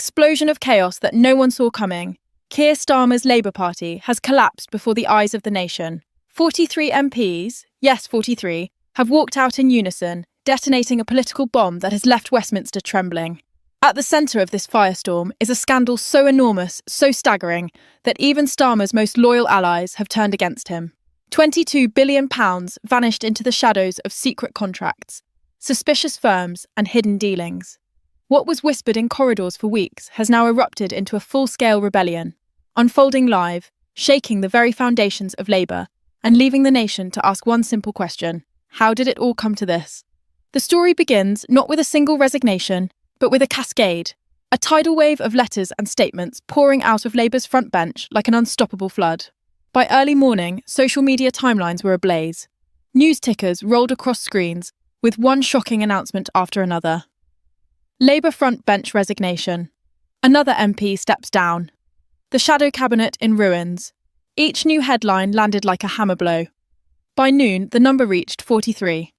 explosion of chaos that no one saw coming, Keir Starmer's Labour Party has collapsed before the eyes of the nation. 43 MPs, yes 43, have walked out in unison, detonating a political bomb that has left Westminster trembling. At the centre of this firestorm is a scandal so enormous, so staggering, that even Starmer's most loyal allies have turned against him. £22 billion vanished into the shadows of secret contracts, suspicious firms and hidden dealings. What was whispered in corridors for weeks has now erupted into a full-scale rebellion, unfolding live, shaking the very foundations of Labour, and leaving the nation to ask one simple question: how did it all come to this? The story begins not with a single resignation, but with a cascade, a tidal wave of letters and statements pouring out of Labour's front bench like an unstoppable flood. By early morning, social media timelines were ablaze. News tickers rolled across screens, with one shocking announcement after another. Labour front bench resignation. Another MP steps down. The shadow cabinet in ruins. Each new headline landed like a hammer blow. By noon, the number reached 43.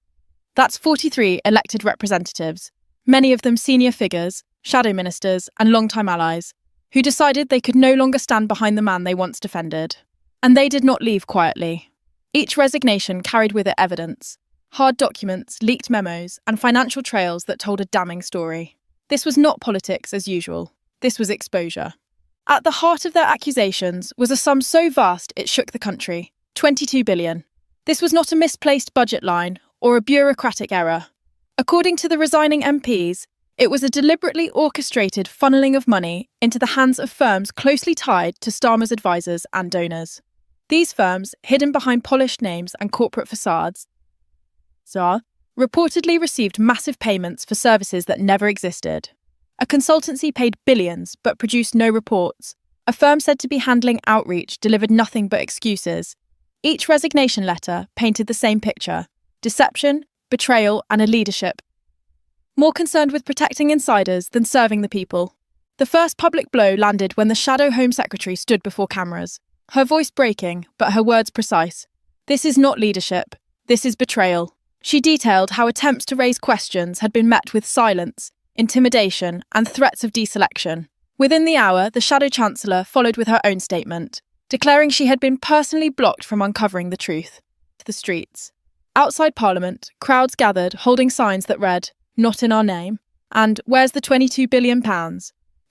That's 43 elected representatives, many of them senior figures, shadow ministers, and long-time allies, who decided they could no longer stand behind the man they once defended. And they did not leave quietly. Each resignation carried with it evidence: hard documents, leaked memos, and financial trails that told a damning story. This was not politics as usual. This was exposure. At the heart of their accusations was a sum so vast it shook the country: £22 billion. This was not a misplaced budget line or a bureaucratic error. According to the resigning MPs, it was a deliberately orchestrated funneling of money into the hands of firms closely tied to Starmer's advisors and donors. These firms, hidden behind polished names and corporate facades, reportedly received massive payments for services that never existed. A consultancy paid billions but produced no reports. A firm said to be handling outreach delivered nothing but excuses. Each resignation letter painted the same picture: deception, betrayal, and a leadership more concerned with protecting insiders than serving the people. The first public blow landed when the Shadow Home Secretary stood before cameras, her voice breaking, but her words precise. This is not leadership. This is betrayal. She detailed how attempts to raise questions had been met with silence, intimidation, and threats of deselection. Within the hour, the Shadow Chancellor followed with her own statement, declaring she had been personally blocked from uncovering the truth. The streets. Outside Parliament, crowds gathered holding signs that read, "Not in our name," and "Where's the £22 billion?"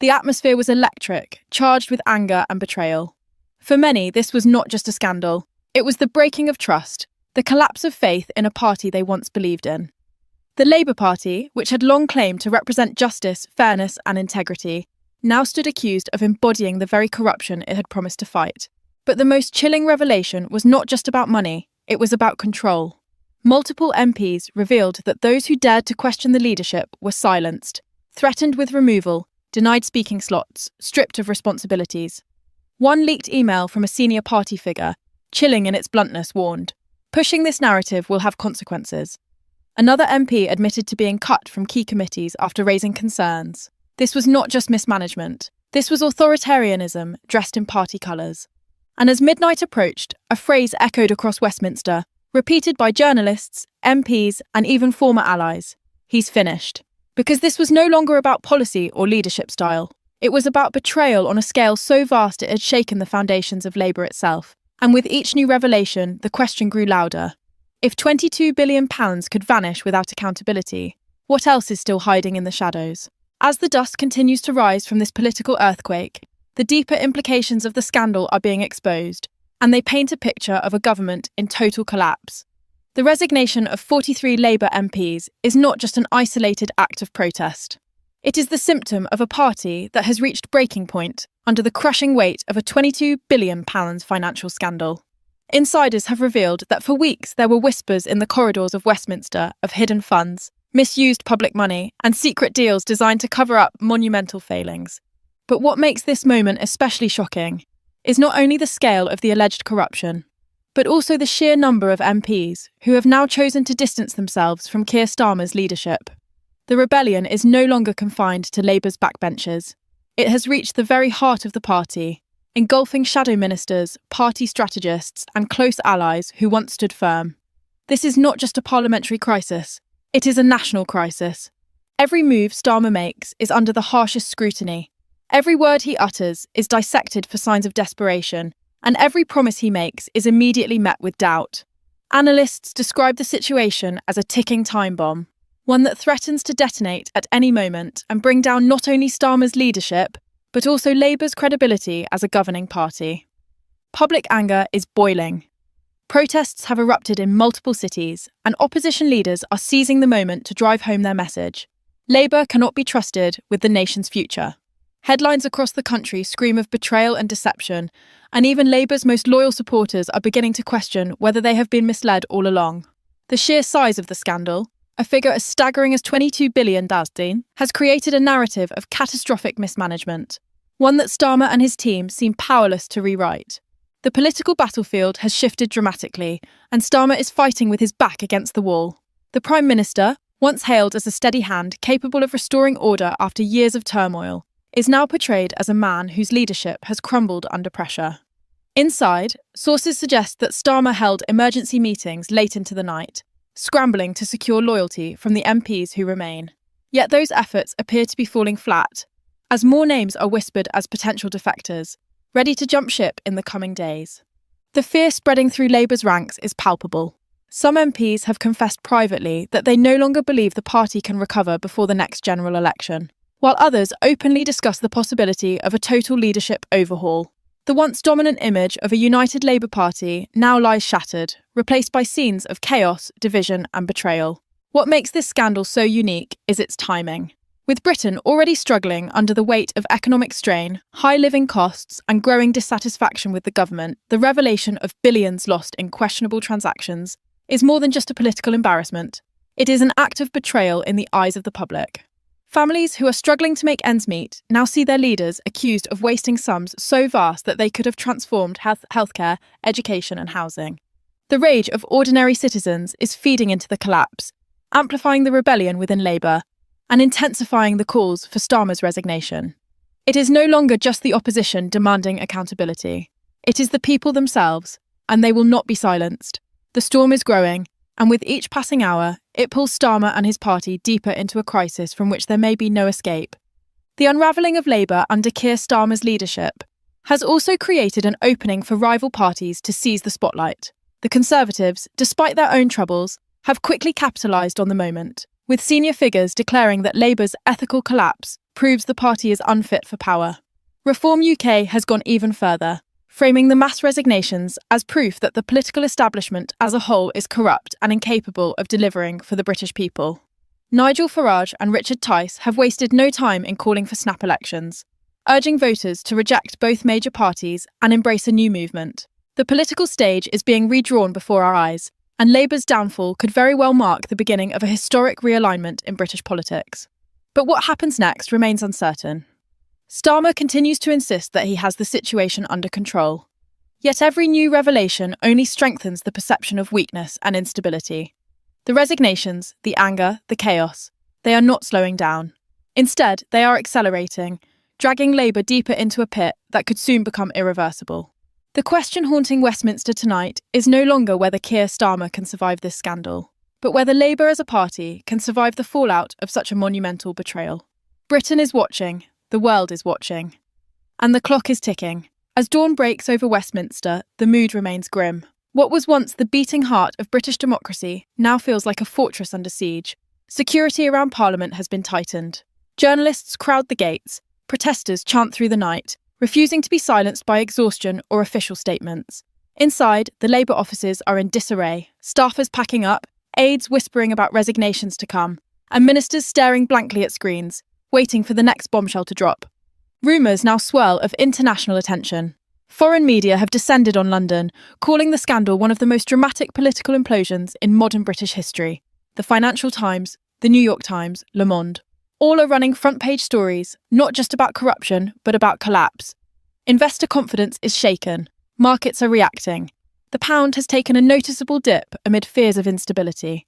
The atmosphere was electric, charged with anger and betrayal. For many, this was not just a scandal. It was the breaking of trust, the collapse of faith in a party they once believed in. The Labour Party, which had long claimed to represent justice, fairness and integrity, now stood accused of embodying the very corruption it had promised to fight. But the most chilling revelation was not just about money, it was about control. Multiple MPs revealed that those who dared to question the leadership were silenced, threatened with removal, denied speaking slots, stripped of responsibilities. One leaked email from a senior party figure, chilling in its bluntness, warned, "Pushing this narrative will have consequences." Another MP admitted to being cut from key committees after raising concerns. This was not just mismanagement. This was authoritarianism dressed in party colours. And as midnight approached, a phrase echoed across Westminster, repeated by journalists, MPs, and even former allies: "He's finished." Because this was no longer about policy or leadership style. It was about betrayal on a scale so vast it had shaken the foundations of Labour itself. And with each new revelation, the question grew louder. If £22 billion could vanish without accountability, what else is still hiding in the shadows? As the dust continues to rise from this political earthquake, the deeper implications of the scandal are being exposed, and they paint a picture of a government in total collapse. The resignation of 43 Labour MPs is not just an isolated act of protest. It is the symptom of a party that has reached breaking point under the crushing weight of a £22 billion financial scandal. Insiders have revealed that for weeks there were whispers in the corridors of Westminster of hidden funds, misused public money, and secret deals designed to cover up monumental failings. But what makes this moment especially shocking is not only the scale of the alleged corruption, but also the sheer number of MPs who have now chosen to distance themselves from Keir Starmer's leadership. The rebellion is no longer confined to Labour's backbenchers. It has reached the very heart of the party, engulfing shadow ministers, party strategists, and close allies who once stood firm. This is not just a parliamentary crisis, it is a national crisis. Every move Starmer makes is under the harshest scrutiny, Every word he utters is dissected for signs of desperation, and every promise he makes is immediately met with doubt. Analysts describe the situation as a ticking time bomb, one that threatens to detonate at any moment and bring down not only Starmer's leadership, but also Labour's credibility as a governing party. Public anger is boiling. Protests have erupted in multiple cities, and opposition leaders are seizing the moment to drive home their message. Labour cannot be trusted with the nation's future. Headlines across the country scream of betrayal and deception, and even Labour's most loyal supporters are beginning to question whether they have been misled all along. The sheer size of the scandal, a figure as staggering as 22 billion $, has created a narrative of catastrophic mismanagement, one that Starmer and his team seem powerless to rewrite. The political battlefield has shifted dramatically, and Starmer is fighting with his back against the wall. The Prime Minister, once hailed as a steady hand capable of restoring order after years of turmoil, is now portrayed as a man whose leadership has crumbled under pressure. Inside, sources suggest that Starmer held emergency meetings late into the night, scrambling to secure loyalty from the MPs who remain. Yet those efforts appear to be falling flat, as more names are whispered as potential defectors, ready to jump ship in the coming days. The fear spreading through Labour's ranks is palpable. Some MPs have confessed privately that they no longer believe the party can recover before the next general election, while others openly discuss the possibility of a total leadership overhaul. The once dominant image of a united Labour Party now lies shattered, replaced by scenes of chaos, division and betrayal. What makes this scandal so unique is its timing. With Britain already struggling under the weight of economic strain, high living costs and growing dissatisfaction with the government, the revelation of billions lost in questionable transactions is more than just a political embarrassment. It is an act of betrayal in the eyes of the public. Families who are struggling to make ends meet now see their leaders accused of wasting sums so vast that they could have transformed healthcare, education and housing. The rage of ordinary citizens is feeding into the collapse, amplifying the rebellion within Labour and intensifying the calls for Starmer's resignation. It is no longer just the opposition demanding accountability. It is the people themselves, and they will not be silenced. The storm is growing, and with each passing hour, it pulls Starmer and his party deeper into a crisis from which there may be no escape. The unravelling of Labour under Keir Starmer's leadership has also created an opening for rival parties to seize the spotlight. The Conservatives, despite their own troubles, have quickly capitalised on the moment, with senior figures declaring that Labour's ethical collapse proves the party is unfit for power. Reform UK has gone even further, framing the mass resignations as proof that the political establishment as a whole is corrupt and incapable of delivering for the British people. Nigel Farage and Richard Tice have wasted no time in calling for snap elections, urging voters to reject both major parties and embrace a new movement. The political stage is being redrawn before our eyes, and Labour's downfall could very well mark the beginning of a historic realignment in British politics. But what happens next remains uncertain. Starmer continues to insist that he has the situation under control. Yet every new revelation only strengthens the perception of weakness and instability. The resignations, the anger, the chaos, they are not slowing down. Instead, they are accelerating, dragging Labour deeper into a pit that could soon become irreversible. The question haunting Westminster tonight is no longer whether Keir Starmer can survive this scandal, but whether Labour as a party can survive the fallout of such a monumental betrayal. Britain is watching, the world is watching, and the clock is ticking. As dawn breaks over Westminster, the mood remains grim. What was once the beating heart of British democracy now feels like a fortress under siege. Security around Parliament has been tightened. Journalists crowd the gates, protesters chant through the night, refusing to be silenced by exhaustion or official statements. Inside, the Labour offices are in disarray, staffers packing up, aides whispering about resignations to come, and ministers staring blankly at screens, waiting for the next bombshell to drop. Rumours now swirl of international attention. Foreign media have descended on London, calling the scandal one of the most dramatic political implosions in modern British history. The Financial Times, the New York Times, Le Monde. All are running front-page stories, not just about corruption, but about collapse. Investor confidence is shaken. Markets are reacting. The pound has taken a noticeable dip amid fears of instability.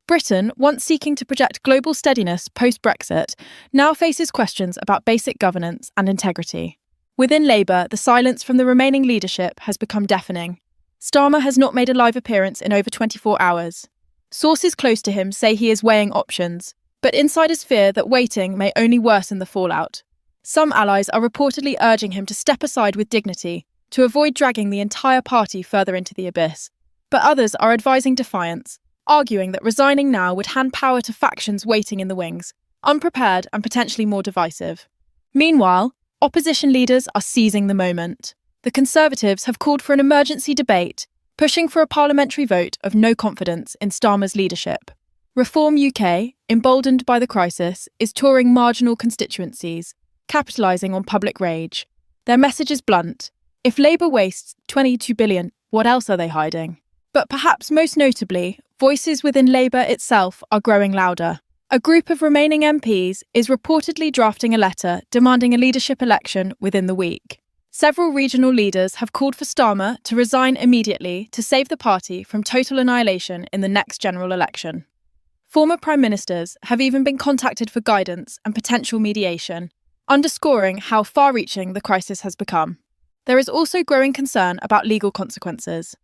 Britain, once seeking to project global steadiness post-Brexit, now faces questions about basic governance and integrity. Within Labour, the silence from the remaining leadership has become deafening. Starmer has not made a live appearance in over 24 hours. Sources close to him say he is weighing options, but insiders fear that waiting may only worsen the fallout. Some allies are reportedly urging him to step aside with dignity to avoid dragging the entire party further into the abyss. But others are advising defiance, arguing that resigning now would hand power to factions waiting in the wings, unprepared and potentially more divisive. Meanwhile, opposition leaders are seizing the moment. The Conservatives have called for an emergency debate, pushing for a parliamentary vote of no confidence in Starmer's leadership. Reform UK, emboldened by the crisis, is touring marginal constituencies, capitalising on public rage. Their message is blunt. If Labour wastes £22 billion, what else are they hiding? But perhaps most notably, voices within Labour itself are growing louder. A group of remaining MPs is reportedly drafting a letter demanding a leadership election within the week. Several regional leaders have called for Starmer to resign immediately to save the party from total annihilation in the next general election. Former prime ministers have even been contacted for guidance and potential mediation, underscoring how far-reaching the crisis has become. There is also growing concern about legal consequences.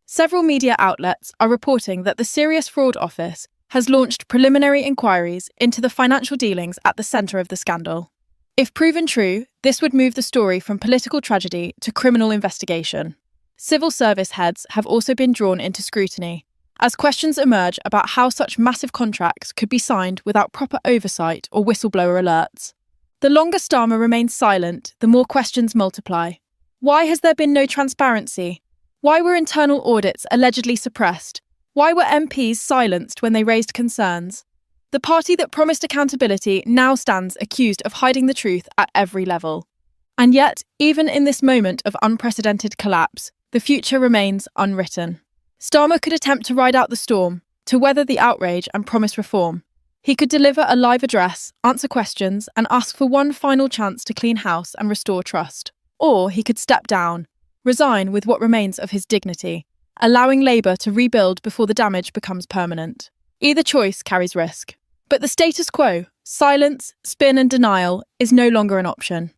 Several media outlets are reporting that the Serious Fraud Office has launched preliminary inquiries into the financial dealings at the centre of the scandal. If proven true, this would move the story from political tragedy to criminal investigation. Civil service heads have also been drawn into scrutiny, as questions emerge about how such massive contracts could be signed without proper oversight or whistleblower alerts. The longer Starmer remains silent, the more questions multiply. Why has there been no transparency? Why were internal audits allegedly suppressed? Why were MPs silenced when they raised concerns? The party that promised accountability now stands accused of hiding the truth at every level. And yet, even in this moment of unprecedented collapse, the future remains unwritten. Starmer could attempt to ride out the storm, to weather the outrage and promise reform. He could deliver a live address, answer questions, and ask for one final chance to clean house and restore trust. Or he could step down, resign with what remains of his dignity, allowing Labour to rebuild before the damage becomes permanent. Either choice carries risk. But the status quo, silence, spin and denial, is no longer an option.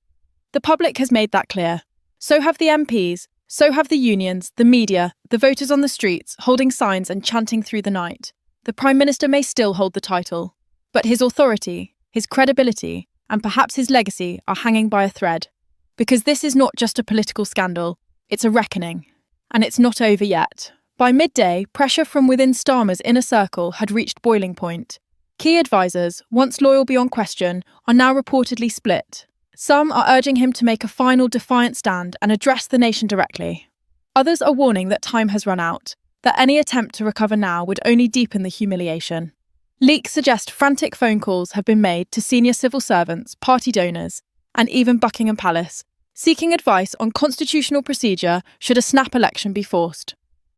The public has made that clear. So have the MPs, so have the unions, the media, the voters on the streets, holding signs and chanting through the night. The Prime Minister may still hold the title, but his authority, his credibility, and perhaps his legacy are hanging by a thread. Because this is not just a political scandal, it's a reckoning. And it's not over yet. By midday, pressure from within Starmer's inner circle had reached boiling point. Key advisors, once loyal beyond question, are now reportedly split. Some are urging him to make a final defiant stand and address the nation directly. Others are warning that time has run out, that any attempt to recover now would only deepen the humiliation. Leaks suggest frantic phone calls have been made to senior civil servants, party donors, and even Buckingham Palace, seeking advice on constitutional procedure should a snap election be forced.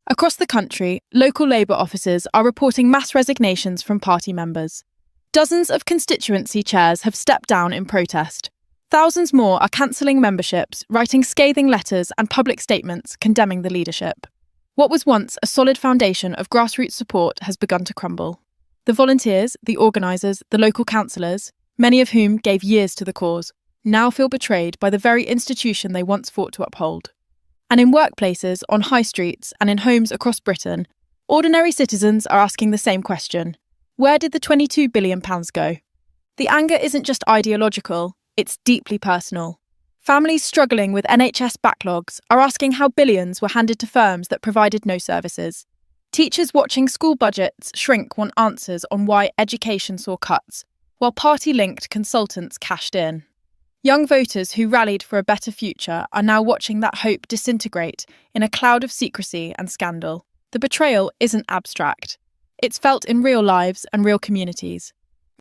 Across the country, local Labour offices are reporting mass resignations from party members. Dozens of constituency chairs have stepped down in protest. Thousands more are cancelling memberships, writing scathing letters and public statements condemning the leadership. What was once a solid foundation of grassroots support has begun to crumble. The volunteers, the organisers, the local councillors, many of whom gave years to the cause, now feel betrayed by the very institution they once fought to uphold. And in workplaces, on high streets and in homes across Britain, ordinary citizens are asking the same question. Where did the £22 billion go? The anger isn't just ideological, it's deeply personal. Families struggling with NHS backlogs are asking how billions were handed to firms that provided no services. Teachers watching school budgets shrink want answers on why education saw cuts, while party-linked consultants cashed in. Young voters who rallied for a better future are now watching that hope disintegrate in a cloud of secrecy and scandal. The betrayal isn't abstract. It's felt in real lives and real communities.